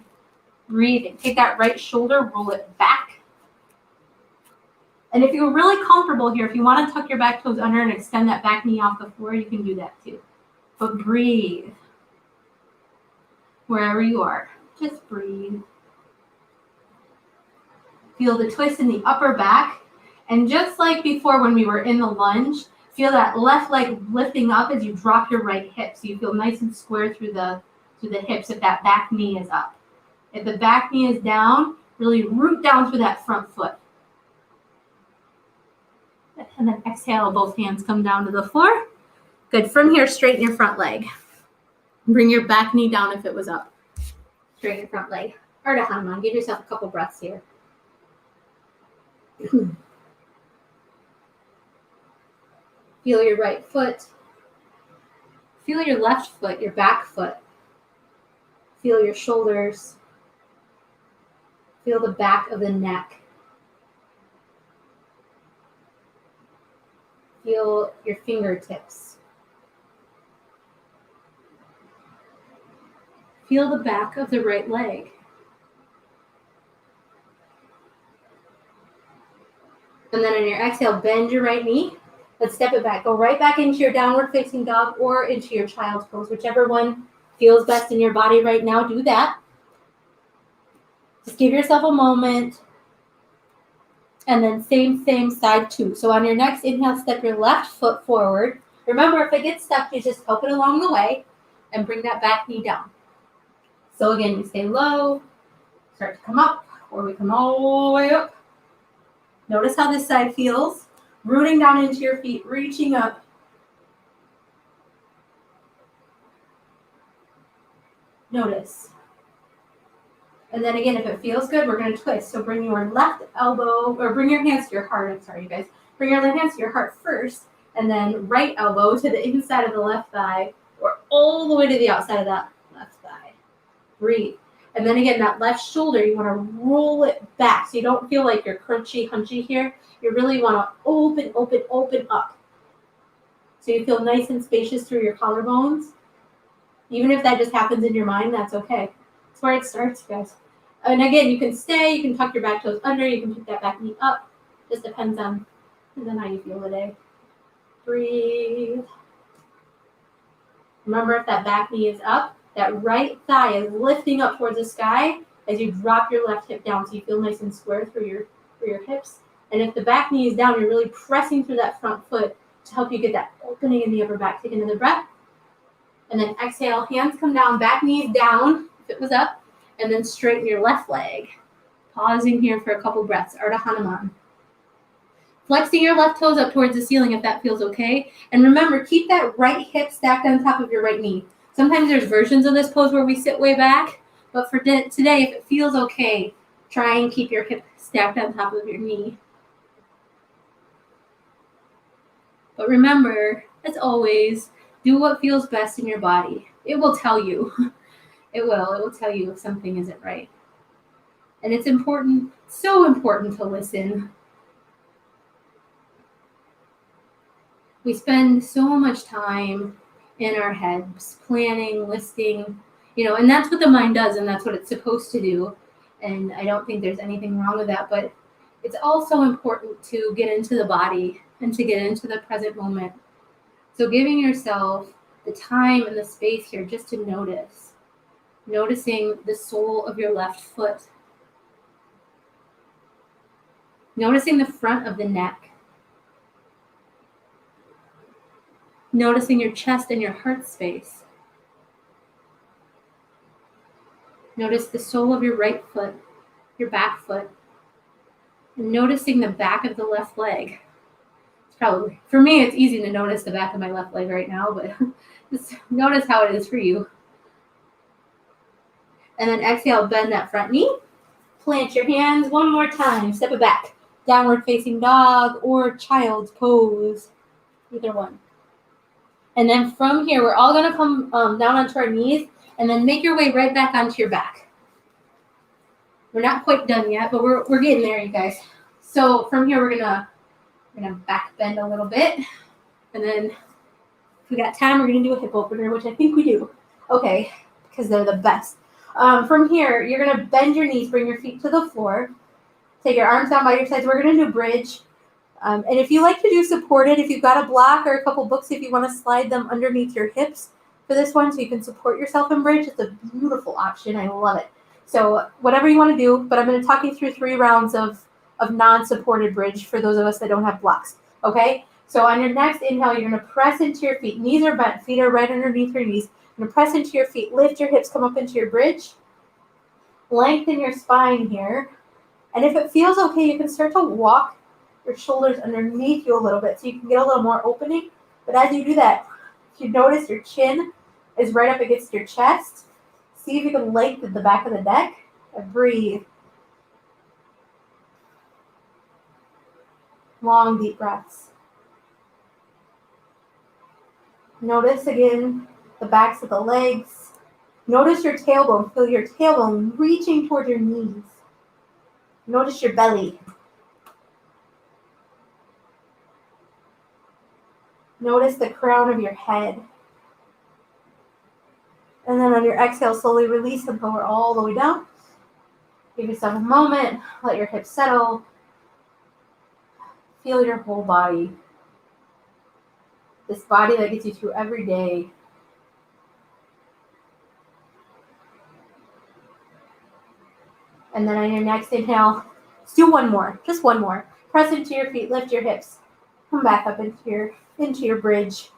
Breathing. Take that right shoulder, roll it back. And if you're really comfortable here, if you want to tuck your back toes under and extend that back knee off the floor, you can do that too. But breathe. Wherever you are, just breathe. Feel the twist in the upper back. And just like before when we were in the lunge, feel that left leg lifting up as you drop your right hip. So you feel nice and square through the hips if that back knee is up. If the back knee is down, really root down through that front foot. And then exhale, both hands come down to the floor. Good. From here, straighten your front leg. Bring your back knee down if it was up. Straighten your front leg. Ardha Hanuman. Give yourself a couple breaths here. Feel your right foot. Feel your left foot, your back foot. Feel your shoulders. Feel the back of the neck. Feel your fingertips. Feel the back of the right leg. And then on your exhale, bend your right knee. Let's step it back. Go right back into your downward facing dog or into your child's pose. Whichever one feels best in your body right now, do that. Just give yourself a moment. And then same side too. So on your next inhale, step your left foot forward. Remember, if it gets stuck, you just help it along the way and bring that back knee down. So again, you stay low, start to come up, or we come all the way up. Notice how this side feels. Rooting down into your feet, reaching up. Notice. And then again, if it feels good, we're going to twist. So bring your left elbow, or bring your hands to your heart. I'm sorry, you guys. Bring your hands to your heart first, and then right elbow to the inside of the left thigh, or all the way to the outside of that left thigh. Breathe. And then again, that left shoulder, you want to roll it back so you don't feel like you're crunchy, hunchy here. You really want to open up. So you feel nice and spacious through your collarbones. Even if that just happens in your mind, that's okay. That's where it starts, guys. And again, you can stay, you can tuck your back toes under, you can pick that back knee up. Just depends on how you feel today. Breathe. Remember, if that back knee is up, that right thigh is lifting up towards the sky as you drop your left hip down so you feel nice and square through your hips. And if the back knee is down, you're really pressing through that front foot to help you get that opening in the upper back. Take another breath. And then exhale, hands come down, back knees down if it was up, and then straighten your left leg. Pausing here for a couple breaths. Ardha Hanuman. Flexing your left toes up towards the ceiling if that feels okay. And remember, keep that right hip stacked on top of your right knee. Sometimes there's versions of this pose where we sit way back, but for today, if it feels okay, try and keep your hip stacked on top of your knee. But remember, as always, do what feels best in your body. It will tell you. It will tell you if something isn't right. And it's important, so important to listen. We spend so much time in our heads planning, listing, and that's what the mind does, and that's what it's supposed to do. And I don't think there's anything wrong with that, but it's also important to get into the body and to get into the present moment. So giving yourself the time and the space here just to notice, noticing the sole of your left foot, noticing the front of the neck, noticing your chest and your heart space. Notice the sole of your right foot, your back foot, and noticing the back of the left leg. It's probably, for me, it's easy to notice the back of my left leg right now, but just notice how it is for you. And then exhale, bend that front knee. Plant your hands one more time. Step it back. Downward facing dog or child's pose. Either one. And then from here, we're all going to come down onto our knees and then make your way right back onto your back. We're not quite done yet, but we're getting there, you guys. So from here, we're gonna back bend a little bit. And then if we got time, we're going to do a hip opener, which I think we do. Okay, because they're the best. From here, you're going to bend your knees, bring your feet to the floor. Take your arms down by your sides. We're going to do bridge. And if you like to do supported, if you've got a block or a couple books, if you want to slide them underneath your hips for this one so you can support yourself in bridge, it's a beautiful option. I love it. So whatever you want to do, but I'm going to talk you through 3 rounds of non-supported bridge for those of us that don't have blocks. Okay? So on your next inhale, you're going to press into your feet. Knees are bent. Feet are right underneath your knees. You're going to press into your feet. Lift your hips. Come up into your bridge. Lengthen your spine here. And if it feels okay, you can start to walk your shoulders underneath you a little bit so you can get a little more opening. But as you do that, if you notice your chin is right up against your chest, see if you can lengthen the back of the neck and breathe. Long, deep breaths. Notice again the backs of the legs. Notice your tailbone. Feel your tailbone reaching toward your knees. Notice your belly. Notice the crown of your head. And then on your exhale, slowly release and lower all the way down. Give yourself a moment. Let your hips settle. Feel your whole body. This body that gets you through every day. And then on your next inhale, let's do one more. Just one more. Press into your feet. Lift your hips. Come back up into your bridge.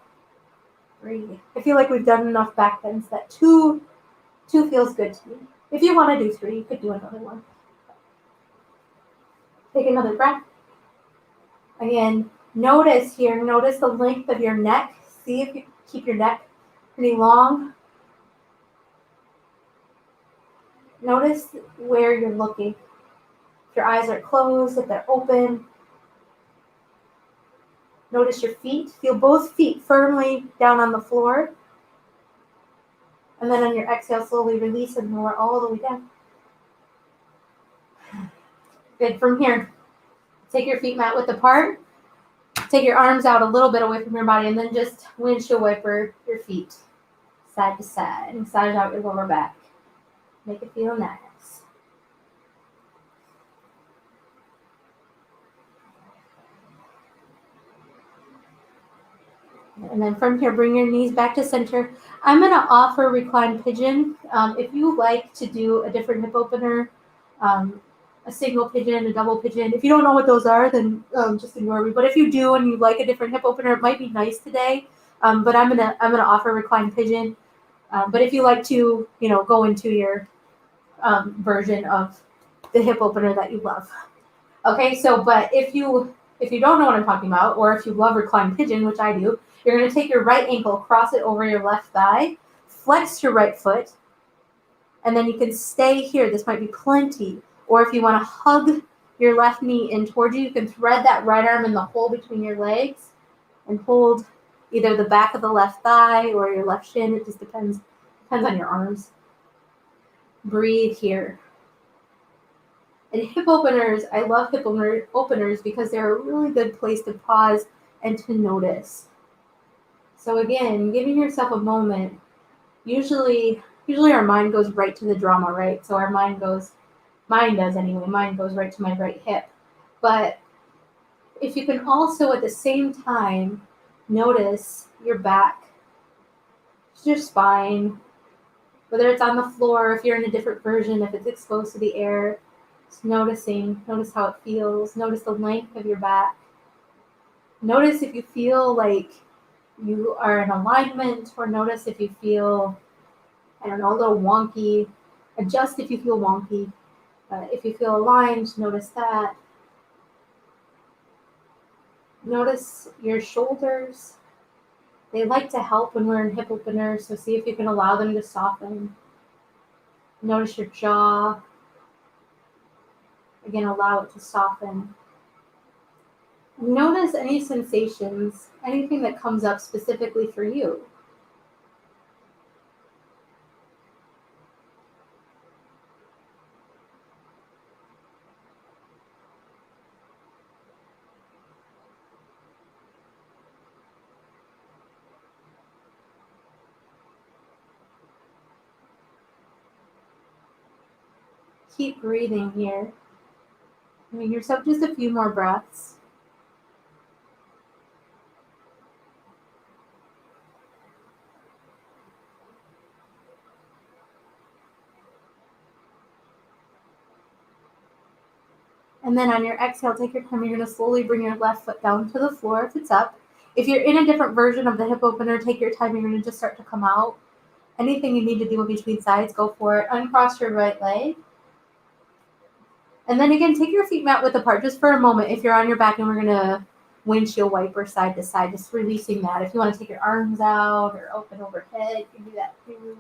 Breathe. I feel like we've done enough back bends that two feels good to me. If you want to do 3, you could do another one. Take another breath. Again, notice the length of your neck. See if you keep your neck pretty long. Notice where you're looking. If your eyes are closed, if they're open. Notice your feet. Feel both feet firmly down on the floor. And then on your exhale, slowly release and lower all the way down. Good. From here, take your feet mat width apart. Take your arms out a little bit away from your body, and then just windshield wiper your feet side to side. Massage out your lower back. Make it feel nice. And then from here, bring your knees back to center. I'm going to offer reclined pigeon. If you like to do a different hip opener, a single pigeon, a double pigeon. If you don't know what those are, then just ignore me. But if you do and you like a different hip opener, it might be nice today. But I'm gonna offer reclined pigeon. But if you like to, go into your version of the hip opener that you love. Okay, so but if you don't know what I'm talking about, or if you love reclined pigeon, which I do, you're going to take your right ankle, cross it over your left thigh, flex your right foot, and then you can stay here. This might be plenty. Or if you want to hug your left knee in towards you, you can thread that right arm in the hole between your legs and hold either the back of the left thigh or your left shin. It just depends on your arms. Breathe here. And hip openers, I love hip openers because they're a really good place to pause and to notice. So again, giving yourself a moment. Usually our mind goes right to the drama, right? So our mind does anyway. Mine goes right to my right hip. But if you can also at the same time notice your back, your spine, whether it's on the floor, if you're in a different version, if it's exposed to the air, just notice how it feels. Notice the length of your back. Notice if you feel like you are in alignment, or notice if you feel, a little wonky. Adjust if you feel wonky. If you feel aligned, notice that. Notice your shoulders. They like to help when we're in hip openers, so see if you can allow them to soften. Notice your jaw. Again, allow it to soften. Notice any sensations, anything that comes up specifically for you. Keep breathing here. Giving yourself just a few more breaths. And then on your exhale, take your time. You're going to slowly bring your left foot down to the floor if it's up. If you're in a different version of the hip opener, take your time. You're going to just start to come out. Anything you need to do in between sides, go for it. Uncross your right leg. And then again, take your feet mat width apart just for a moment. If you're on your back, and we're going to windshield wiper side to side, just releasing that. If you want to take your arms out or open overhead, you can do that too.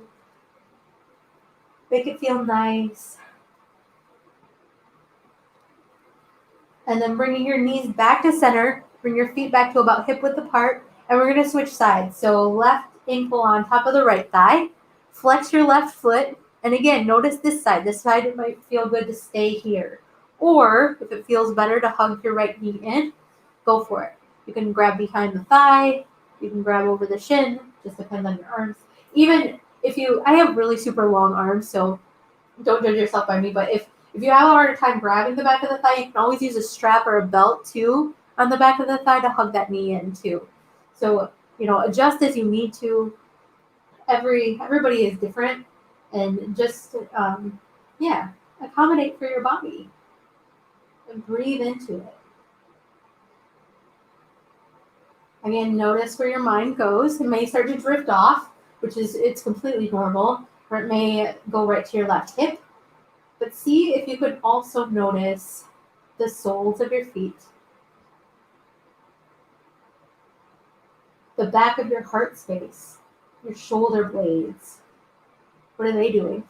Make it feel nice. And then bringing your knees back to center, bring your feet back to about hip width apart, and we're going to switch sides. So left ankle on top of the right thigh, flex your left foot, and again, notice this side. This side, it might feel good to stay here. Or if it feels better to hug your right knee in, go for it. You can grab behind the thigh, you can grab over the shin, just depends on your arms. Even if I have really super long arms, so don't judge yourself by me, but if you have a harder time grabbing the back of the thigh, you can always use a strap or a belt too on the back of the thigh to hug that knee in too. So, adjust as you need to. Everybody is different, and just, accommodate for your body and breathe into it. Again, notice where your mind goes. It may start to drift off, it's completely normal, or it may go right to your left hip. But see if you could also notice the soles of your feet, the back of your heart space, your shoulder blades. What are they doing?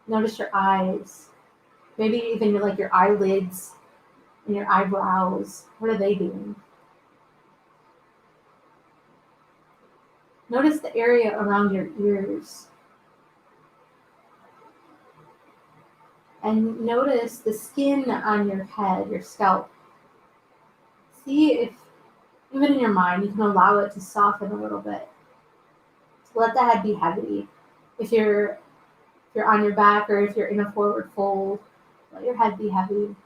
Notice your eyes, maybe even your eyelids and your eyebrows. What are they doing? Notice the area around your ears. And notice the skin on your head, your scalp. See if, even in your mind, you can allow it to soften a little bit. Let the head be heavy. If you're on your back, or if you're in a forward fold, let your head be heavy.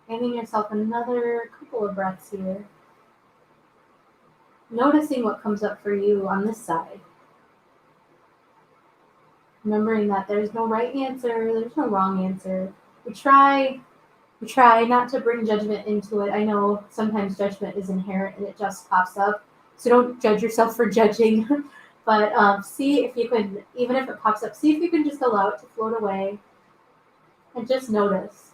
Giving yourself another couple of breaths here. Noticing what comes up for you on this side. Remembering that there's no right answer, there's no wrong answer. We try not to bring judgment into it. I know sometimes judgment is inherent and it just pops up. So don't judge yourself for judging. But see if you can, even if it pops up, see if you can just allow it to float away and just notice.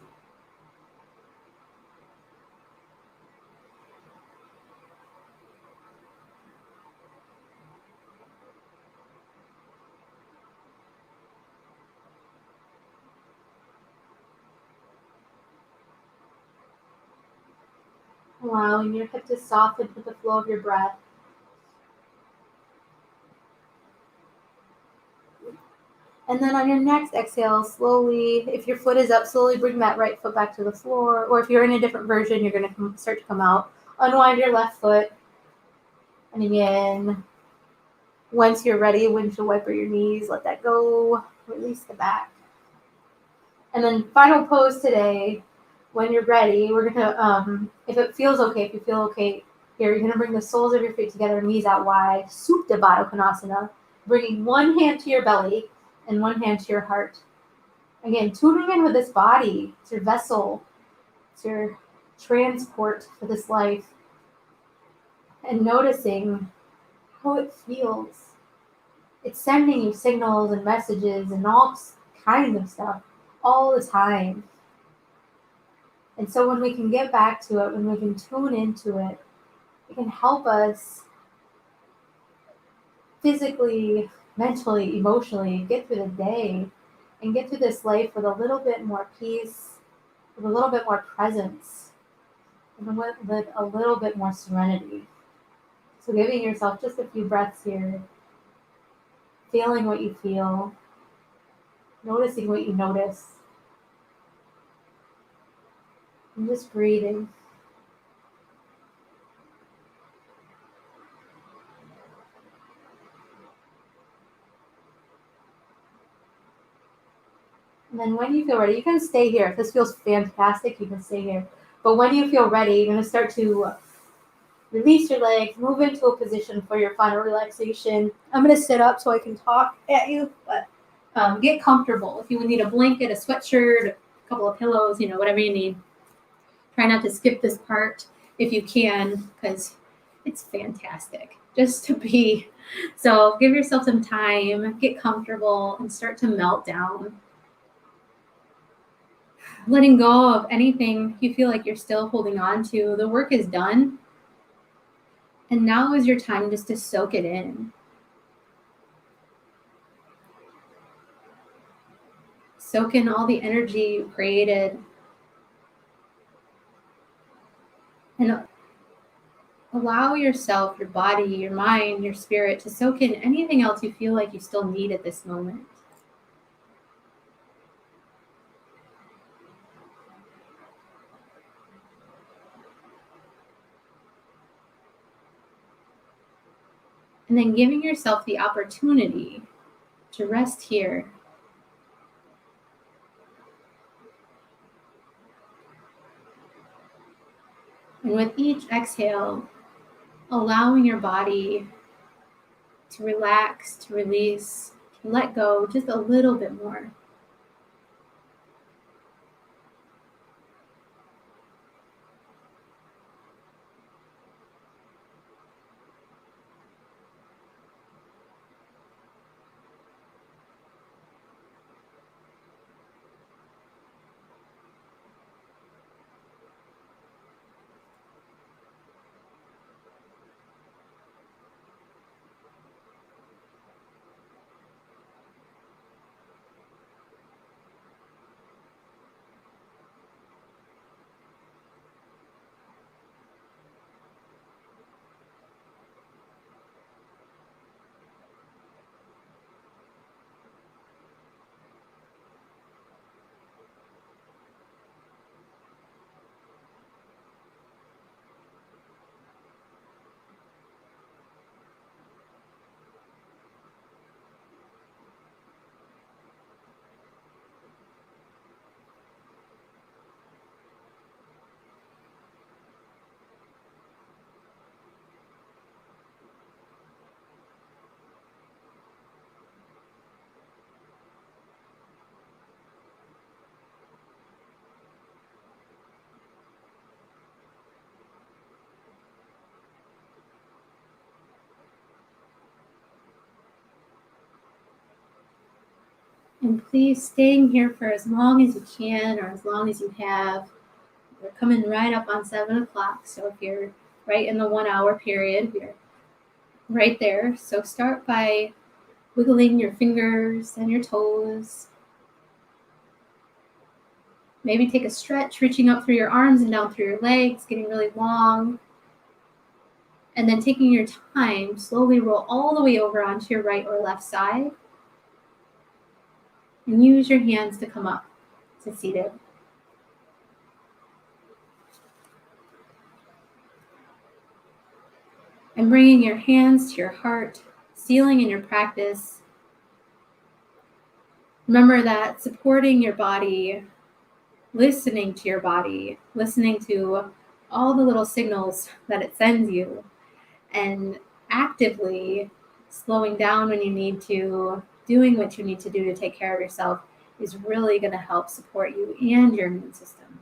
allowing your hip to soften with the flow of your breath. And then on your next exhale, slowly, if your foot is up, slowly bring that right foot back to the floor. Or if you're in a different version, you're going to start to come out. Unwind your left foot. And again, once you're ready, windshield wiper your knees, let that go, release the back. And then final pose today, when you're ready, we're gonna, if it feels okay, if you feel okay, here, you're gonna bring the soles of your feet together, knees out wide, Supta Baddha Konasana, bringing one hand to your belly and one hand to your heart. Again, tuning in with this body. It's your vessel. It's your transport for this life. And noticing how it feels. It's sending you signals and messages and all kinds of stuff all the time. And so when we can get back to it, when we can tune into it, it can help us physically, mentally, emotionally get through the day and get through this life with a little bit more peace, with a little bit more presence, and with a little bit more serenity. So giving yourself just a few breaths here, feeling what you feel, noticing what you notice, and just breathing. And then when you feel ready, you can stay here. If this feels fantastic, you can stay here. But when you feel ready, you're going to start to release your legs, move into a position for your final relaxation. I'm going to sit up so I can talk at you, but get comfortable. If you need a blanket, a sweatshirt, a couple of pillows, whatever you need. Try not to skip this part if you can, because it's fantastic just to be. So give yourself some time, get comfortable, and start to melt down. Letting go of anything you feel like you're still holding on to. The work is done. And now is your time just to soak it in. Soak in all the energy you created. And allow yourself, your body, your mind, your spirit to soak in anything else you feel like you still need at this moment. And then giving yourself the opportunity to rest here. And with each exhale, allowing your body to relax, to release, to let go just a little bit more. And please staying here for as long as you can or as long as you have. We're coming right up on 7 o'clock. So if you're right in the 1 hour period, we're right there. So start by wiggling your fingers and your toes. Maybe take a stretch, reaching up through your arms and down through your legs, getting really long. And then taking your time, slowly roll all the way over onto your right or left side. And use your hands to come up to seated. And bringing your hands to your heart, sealing in your practice. Remember that supporting your body, listening to your body, listening to all the little signals that it sends you, and actively slowing down when you need to, doing what you need to do to take care of yourself is really going to help support you and your immune system.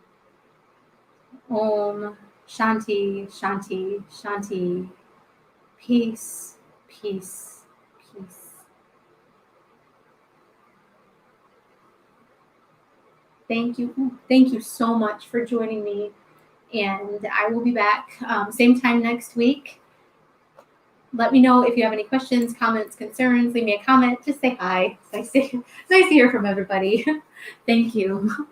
Om Shanti, Shanti, Shanti. Peace, peace, peace. Thank you so much for joining me, and I will be back same time next week. Let me know if you have any questions, comments, concerns. Leave me a comment. Just say hi. It's nice to hear from everybody. Thank you.